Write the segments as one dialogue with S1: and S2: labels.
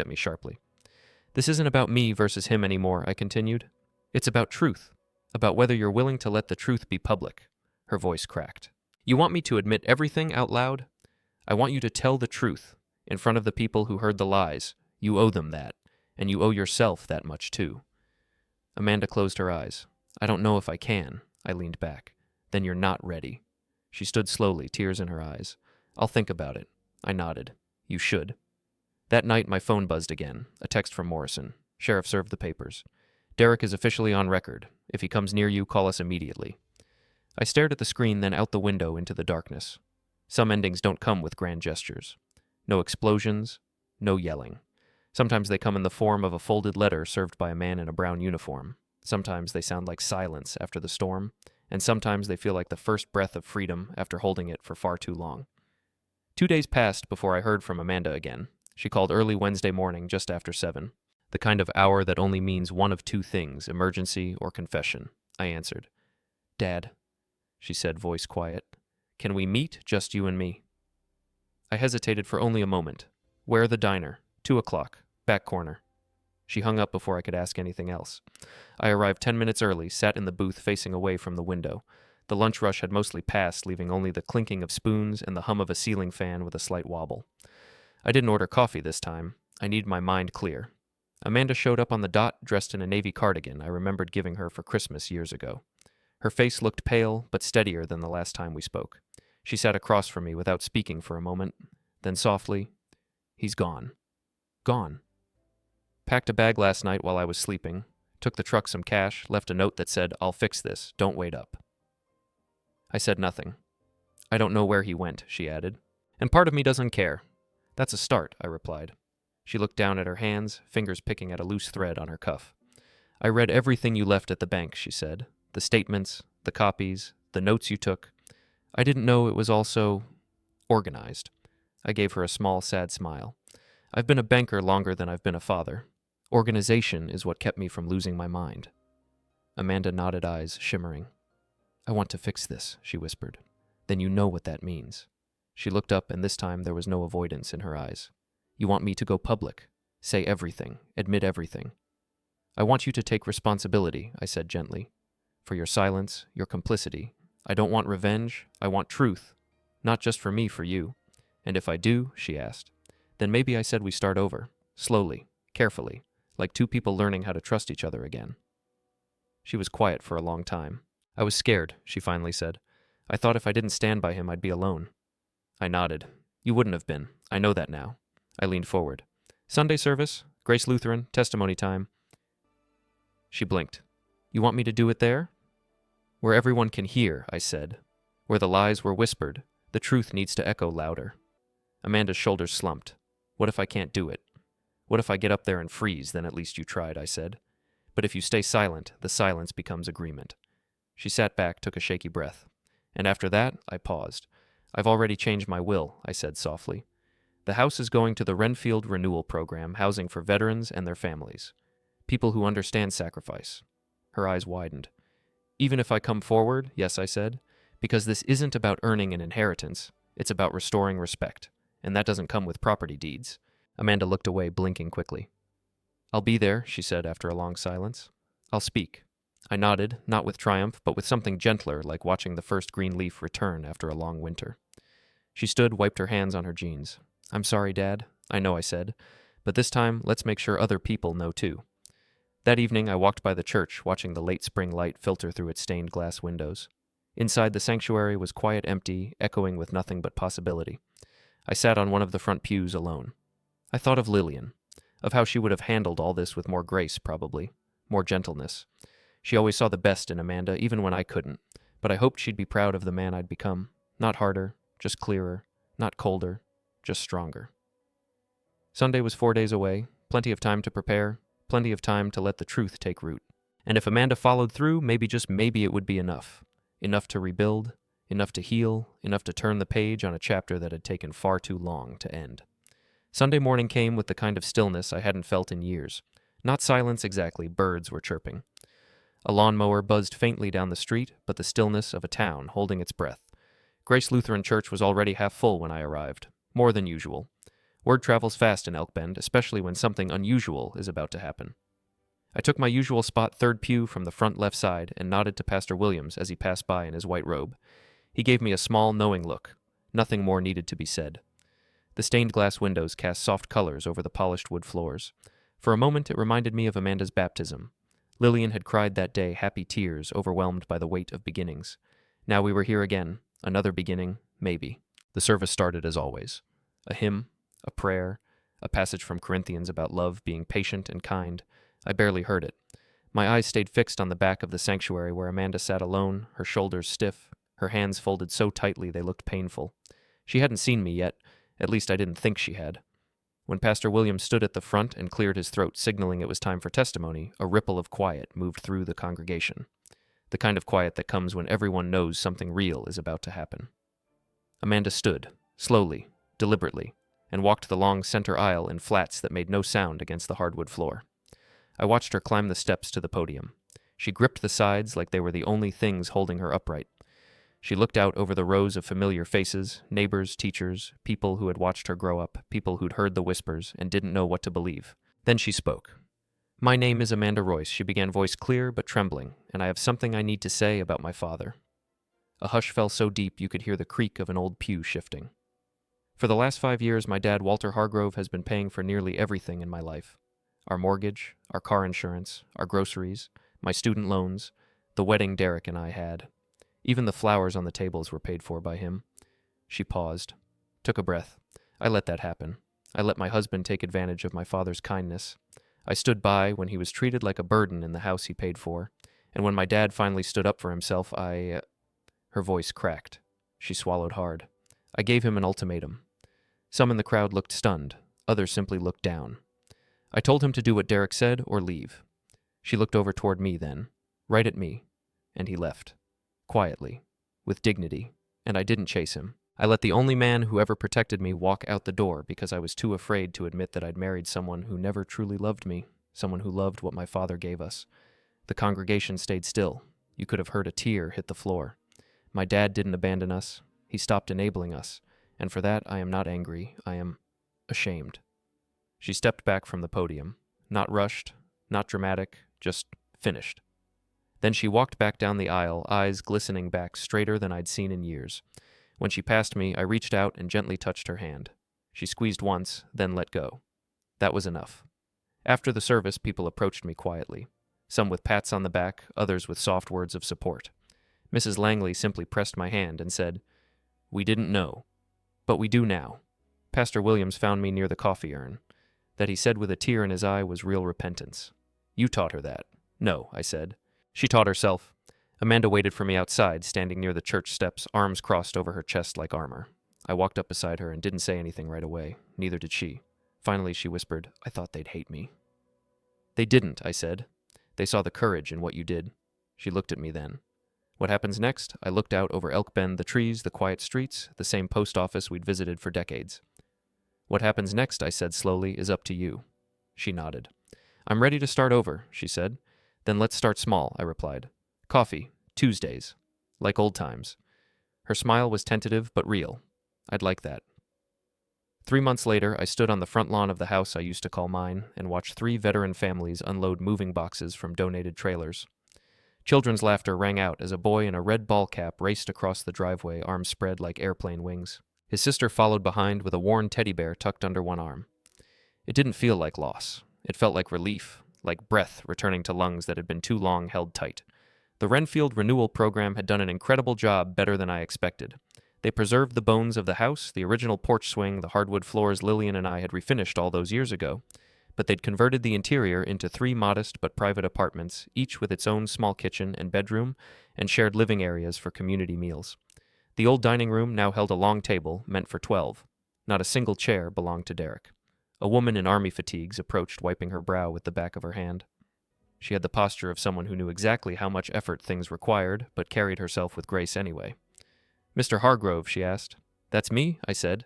S1: at me sharply. This isn't about me versus him anymore, I continued. It's about truth, about whether you're willing to let the truth be public. Her voice cracked. You want me to admit everything out loud? I want you to tell the truth, in front of the people who heard the lies. You owe them that, and you owe yourself that much too. Amanda closed her eyes. I don't know if I can. I leaned back. Then you're not ready. She stood slowly, tears in her eyes. I'll think about it. I nodded. You should. That night, my phone buzzed again. A text from Morrison. Sheriff served the papers. Derek is officially on record. If he comes near you, call us immediately. I stared at the screen, then out the window into the darkness. Some endings don't come with grand gestures. No explosions, no yelling. Sometimes they come in the form of a folded letter served by a man in a brown uniform. Sometimes they sound like silence after the storm, and sometimes they feel like the first breath of freedom after holding it for far too long. 2 days passed before I heard from Amanda again. She called early Wednesday morning just after 7. The kind of hour that only means one of two things, emergency or confession. I answered. Dad, she said, voice quiet. Can we meet, just you and me? I hesitated for only a moment. Where the diner? 2 o'clock. Back corner. She hung up before I could ask anything else. I arrived 10 minutes early, sat in the booth facing away from the window. The lunch rush had mostly passed, leaving only the clinking of spoons and the hum of a ceiling fan with a slight wobble. I didn't order coffee this time. I needed my mind clear. Amanda showed up on the dot, dressed in a navy cardigan I remembered giving her for Christmas years ago. Her face looked pale, but steadier than the last time we spoke. She sat across from me without speaking for a moment. Then softly, he's gone. Gone. Packed a bag last night while I was sleeping, took the truck some cash, left a note that said, I'll fix this, don't wait up. I said nothing. I don't know where he went, she added. And part of me doesn't care. That's a start, I replied. She looked down at her hands, fingers picking at a loose thread on her cuff. I read everything you left at the bank, she said. The statements, the copies, the notes you took. I didn't know it was all so organized. I gave her a small, sad smile. I've been a banker longer than I've been a father. Organization is what kept me from losing my mind. Amanda nodded, eyes shimmering. I want to fix this, she whispered. Then you know what that means. She looked up, and this time there was no avoidance in her eyes. You want me to go public, say everything, admit everything. I want you to take responsibility, I said gently, for your silence, your complicity. I don't want revenge, I want truth, not just for me, for you. And if I do, she asked, then maybe I said we start over, slowly, carefully, like two people learning how to trust each other again. She was quiet for a long time. I was scared, she finally said. I thought if I didn't stand by him, I'd be alone. I nodded. You wouldn't have been. I know that now. I leaned forward. Sunday service, Grace Lutheran, testimony time. She blinked. You want me to do it there? Where everyone can hear, I said. Where the lies were whispered, the truth needs to echo louder. Amanda's shoulders slumped. What if I can't do it? What if I get up there and freeze, then at least you tried, I said. But if you stay silent, the silence becomes agreement. She sat back, took a shaky breath. And after that, I paused. I've already changed my will, I said softly. The house is going to the Renfield Renewal Program, housing for veterans and their families. People who understand sacrifice. Her eyes widened. Even if I come forward, yes, I said, because this isn't about earning an inheritance. It's about restoring respect. And that doesn't come with property deeds. Amanda looked away, blinking quickly. I'll be there, she said after a long silence. I'll speak. I nodded, not with triumph, but with something gentler, like watching the first green leaf return after a long winter. She stood, wiped her hands on her jeans. I'm sorry, Dad. I know, I said. But this time, let's make sure other people know too. That evening, I walked by the church, watching the late spring light filter through its stained glass windows. Inside the sanctuary was quiet, empty, echoing with nothing but possibility. I sat on one of the front pews alone. I thought of Lillian, of how she would have handled all this with more grace, probably, more gentleness. She always saw the best in Amanda, even when I couldn't, but I hoped she'd be proud of the man I'd become. Not harder, just clearer, not colder, just stronger. Sunday was 4 days away, plenty of time to prepare, plenty of time to let the truth take root. And if Amanda followed through, maybe, just maybe, it would be enough. Enough to rebuild, enough to heal, enough to turn the page on a chapter that had taken far too long to end. Sunday morning came with the kind of stillness I hadn't felt in years. Not silence exactly, birds were chirping. A lawnmower buzzed faintly down the street, but the stillness of a town holding its breath. Grace Lutheran Church was already half full when I arrived, more than usual. Word travels fast in Elk Bend, especially when something unusual is about to happen. I took my usual spot, third pew from the front left side, and nodded to Pastor Williams as he passed by in his white robe. He gave me a small, knowing look. Nothing more needed to be said. The stained glass windows cast soft colors over the polished wood floors. For a moment, it reminded me of Amanda's baptism. Lillian had cried that day happy tears, overwhelmed by the weight of beginnings. Now we were here again. Another beginning, maybe. The service started as always. A hymn, a prayer, a passage from Corinthians about love being patient and kind. I barely heard it. My eyes stayed fixed on the back of the sanctuary where Amanda sat alone, her shoulders stiff, her hands folded so tightly they looked painful. She hadn't seen me yet. At least I didn't think she had. When Pastor Williams stood at the front and cleared his throat, signaling it was time for testimony, a ripple of quiet moved through the congregation. The kind of quiet that comes when everyone knows something real is about to happen. Amanda stood, slowly, deliberately, and walked the long center aisle in flats that made no sound against the hardwood floor. I watched her climb the steps to the podium. She gripped the sides like they were the only things holding her upright. She looked out over the rows of familiar faces, neighbors, teachers, people who had watched her grow up, people who'd heard the whispers and didn't know what to believe. Then she spoke. "My name is Amanda Royce," she began, voice clear but trembling, "and I have something I need to say about my father." A hush fell so deep you could hear the creak of an old pew shifting. For the last 5 years, my dad, Walter Hargrove, has been paying for nearly everything in my life. Our mortgage, our car insurance, our groceries, my student loans, the wedding Derek and I had. Even the flowers on the tables were paid for by him. She paused, took a breath. I let that happen. I let my husband take advantage of my father's kindness. I stood by when he was treated like a burden in the house he paid for, and when my dad finally stood up for himself, Her voice cracked. She swallowed hard. I gave him an ultimatum. Some in the crowd looked stunned. Others simply looked down. I told him to do what Derek said or leave. She looked over toward me then, right at me, and he left. Quietly, with dignity, and I didn't chase him. I let the only man who ever protected me walk out the door because I was too afraid to admit that I'd married someone who never truly loved me, someone who loved what my father gave us. The congregation stayed still. You could have heard a tear hit the floor. My dad didn't abandon us. He stopped enabling us, and for that I am not angry. I am ashamed. She stepped back from the podium, not rushed, not dramatic, just finished. Then she walked back down the aisle, eyes glistening back straighter than I'd seen in years. When she passed me, I reached out and gently touched her hand. She squeezed once, then let go. That was enough. After the service, people approached me quietly, some with pats on the back, others with soft words of support. Mrs. Langley simply pressed my hand and said, "We didn't know, but we do now." Pastor Williams found me near the coffee urn. That he said with a tear in his eye was real repentance. "You taught her that." "No," I said. "She taught herself." Amanda waited for me outside, standing near the church steps, arms crossed over her chest like armor. I walked up beside her and didn't say anything right away. Neither did she. Finally, she whispered, "I thought they'd hate me." "They didn't," I said. "They saw the courage in what you did." She looked at me then. What happens next? I looked out over Elk Bend, the trees, the quiet streets, the same post office we'd visited for decades. "What happens next," I said slowly, "is up to you." She nodded. "I'm ready to start over," she said. "Then let's start small," I replied. "Coffee, Tuesdays, like old times." Her smile was tentative but real. I'd like that. 3 months later, I stood on the front lawn of the house I used to call mine and watched 3 veteran families unload moving boxes from donated trailers. Children's laughter rang out as a boy in a red ball cap raced across the driveway, arms spread like airplane wings. His sister followed behind with a worn teddy bear tucked under one arm. It didn't feel like loss. It felt like relief, like breath returning to lungs that had been too long held tight. The Renfield Renewal Program had done an incredible job, better than I expected. They preserved the bones of the house, the original porch swing, the hardwood floors Lillian and I had refinished all those years ago, but they'd converted the interior into 3 modest but private apartments, each with its own small kitchen and bedroom and shared living areas for community meals. The old dining room now held a long table, meant for 12. Not a single chair belonged to Derek. A woman in army fatigues approached, wiping her brow with the back of her hand. She had the posture of someone who knew exactly how much effort things required, but carried herself with grace anyway. "Mr. Hargrove," she asked. "That's me," I said.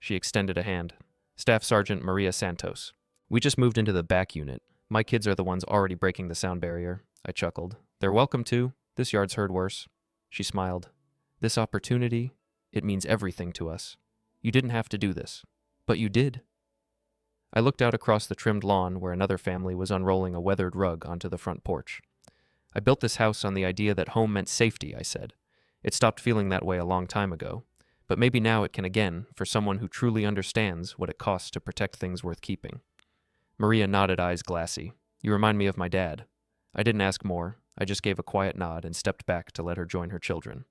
S1: She extended a hand. "Staff Sergeant Maria Santos. We just moved into the back unit. My kids are the ones already breaking the sound barrier." I chuckled. "They're welcome to. This yard's heard worse." She smiled. "This opportunity, it means everything to us. You didn't have to do this, but you did." I looked out across the trimmed lawn where another family was unrolling a weathered rug onto the front porch. I built this house on the idea that home meant safety, I said. It stopped feeling that way a long time ago, but maybe now it can again for someone who truly understands what it costs to protect things worth keeping. Maria nodded, eyes glassy. You remind me of my dad. I didn't ask more. I just gave a quiet nod and stepped back to let her join her children.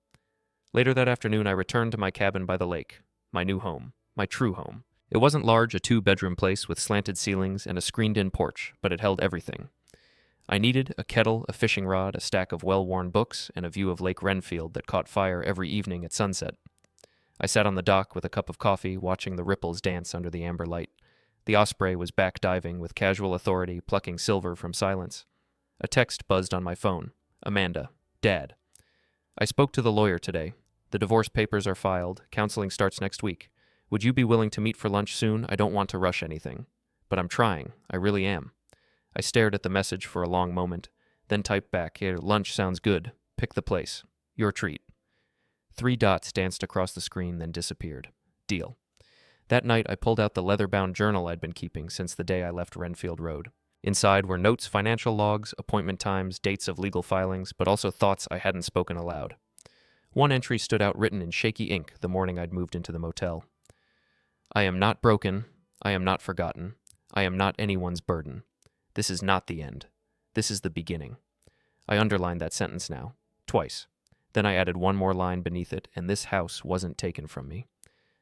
S1: Later that afternoon, I returned to my cabin by the lake, my new home, my true home. It wasn't large, a 2-bedroom place with slanted ceilings and a screened-in porch, but it held everything. I needed a kettle, a fishing rod, a stack of well-worn books, and a view of Lake Renfield that caught fire every evening at sunset. I sat on the dock with a cup of coffee, watching the ripples dance under the amber light. The Osprey was back diving with casual authority, plucking silver from silence. A text buzzed on my phone. Amanda. Dad. I spoke to the lawyer today. The divorce papers are filed. Counseling starts next week. Would you be willing to meet for lunch soon? I don't want to rush anything. But I'm trying. I really am. I stared at the message for a long moment, then typed back, Here, lunch sounds good. Pick the place. Your treat. 3 dots danced across the screen, then disappeared. Deal. That night, I pulled out the leather-bound journal I'd been keeping since the day I left Renfield Road. Inside were notes, financial logs, appointment times, dates of legal filings, but also thoughts I hadn't spoken aloud. One entry stood out written in shaky ink the morning I'd moved into the motel. I am not broken. I am not forgotten. I am not anyone's burden. This is not the end. This is the beginning. I underlined that sentence now, twice. Then I added one more line beneath it, and this house wasn't taken from me.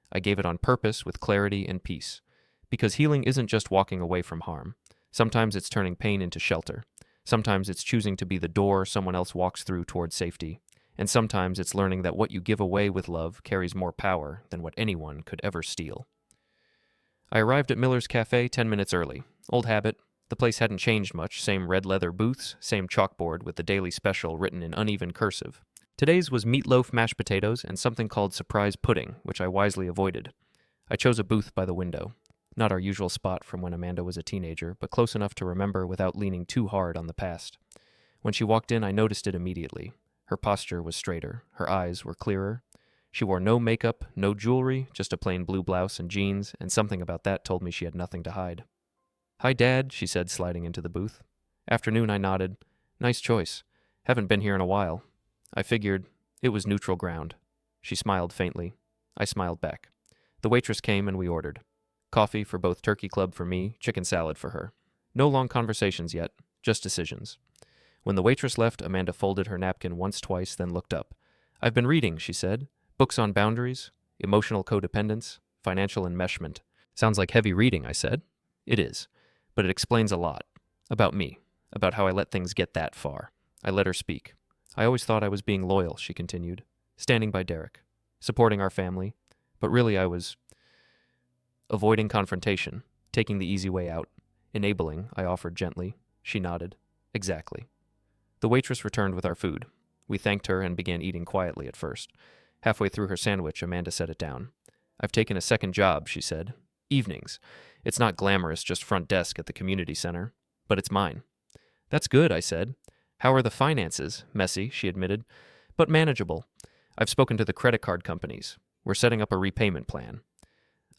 S1: I gave it on purpose with clarity and peace, because healing isn't just walking away from harm. Sometimes it's turning pain into shelter. Sometimes it's choosing to be the door someone else walks through toward safety. And sometimes it's learning that what you give away with love carries more power than what anyone could ever steal. I arrived at Miller's Cafe 10 minutes early. Old habit. The place hadn't changed much. Same red leather booths, same chalkboard with the daily special written in uneven cursive. Today's was meatloaf, mashed potatoes, and something called surprise pudding, which I wisely avoided. I chose a booth by the window. Not our usual spot from when Amanda was a teenager, but close enough to remember without leaning too hard on the past. When she walked in, I noticed it immediately. Her posture was straighter. Her eyes were clearer. She wore no makeup, no jewelry, just a plain blue blouse and jeans, and something about that told me she had nothing to hide. Hi, Dad, she said, sliding into the booth. Afternoon, I nodded. Nice choice. Haven't been here in a while. I figured it was neutral ground. She smiled faintly. I smiled back. The waitress came and we ordered. Coffee for both, turkey club for me, chicken salad for her. No long conversations yet, just decisions. When the waitress left, Amanda folded her napkin once, twice, then looked up. I've been reading, she said. Books on boundaries, emotional codependence, financial enmeshment. Sounds like heavy reading, I said. It is, but it explains a lot. About me, about how I let things get that far. I let her speak. I always thought I was being loyal, she continued. Standing by Derek. Supporting our family. But really I was avoiding confrontation, taking the easy way out. Enabling, I offered gently. She nodded. Exactly. The waitress returned with our food. We thanked her and began eating quietly at first. Halfway through her sandwich, Amanda set it down. I've taken a second job, she said. Evenings. It's not glamorous, just front desk at the community center. But it's mine. That's good, I said. How are the finances? Messy, she admitted. But manageable. I've spoken to the credit card companies. We're setting up a repayment plan.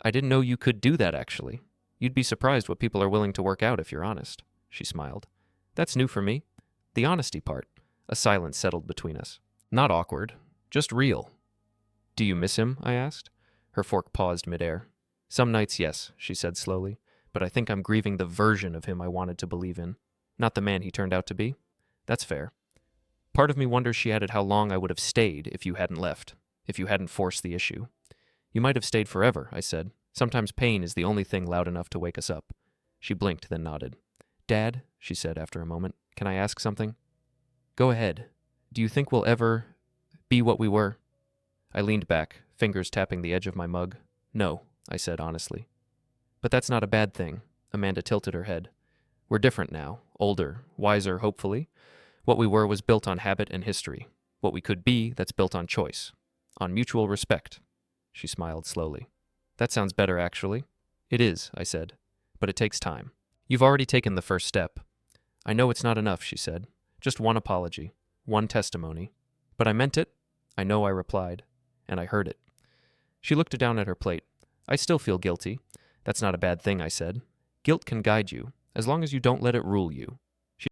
S1: I didn't know you could do that, actually. You'd be surprised what people are willing to work out if you're honest. She smiled. That's new for me. The honesty part. A silence settled between us. Not awkward. Just real. Do you miss him? I asked. Her fork paused midair. Some nights, yes, she said slowly. But I think I'm grieving the version of him I wanted to believe in. Not the man he turned out to be. That's fair. Part of me wonders, she added, how long I would have stayed if you hadn't left, if you hadn't forced the issue. You might have stayed forever, I said. Sometimes pain is the only thing loud enough to wake us up. She blinked, then nodded. Dad, she said after a moment, can I ask something? Go ahead. Do you think we'll ever be what we were? I leaned back, fingers tapping the edge of my mug. No, I said honestly. But that's not a bad thing. Amanda tilted her head. We're different now, older, wiser, hopefully. What we were was built on habit and history. What we could be, that's built on choice. On mutual respect. She smiled slowly. That sounds better, actually. It is, I said. But it takes time. You've already taken the first step. I know it's not enough, she said. Just one apology. One testimony. But I meant it. I know, I replied. And I heard it. She looked down at her plate. I still feel guilty. That's not a bad thing, I said. Guilt can guide you, as long as you don't let it rule you.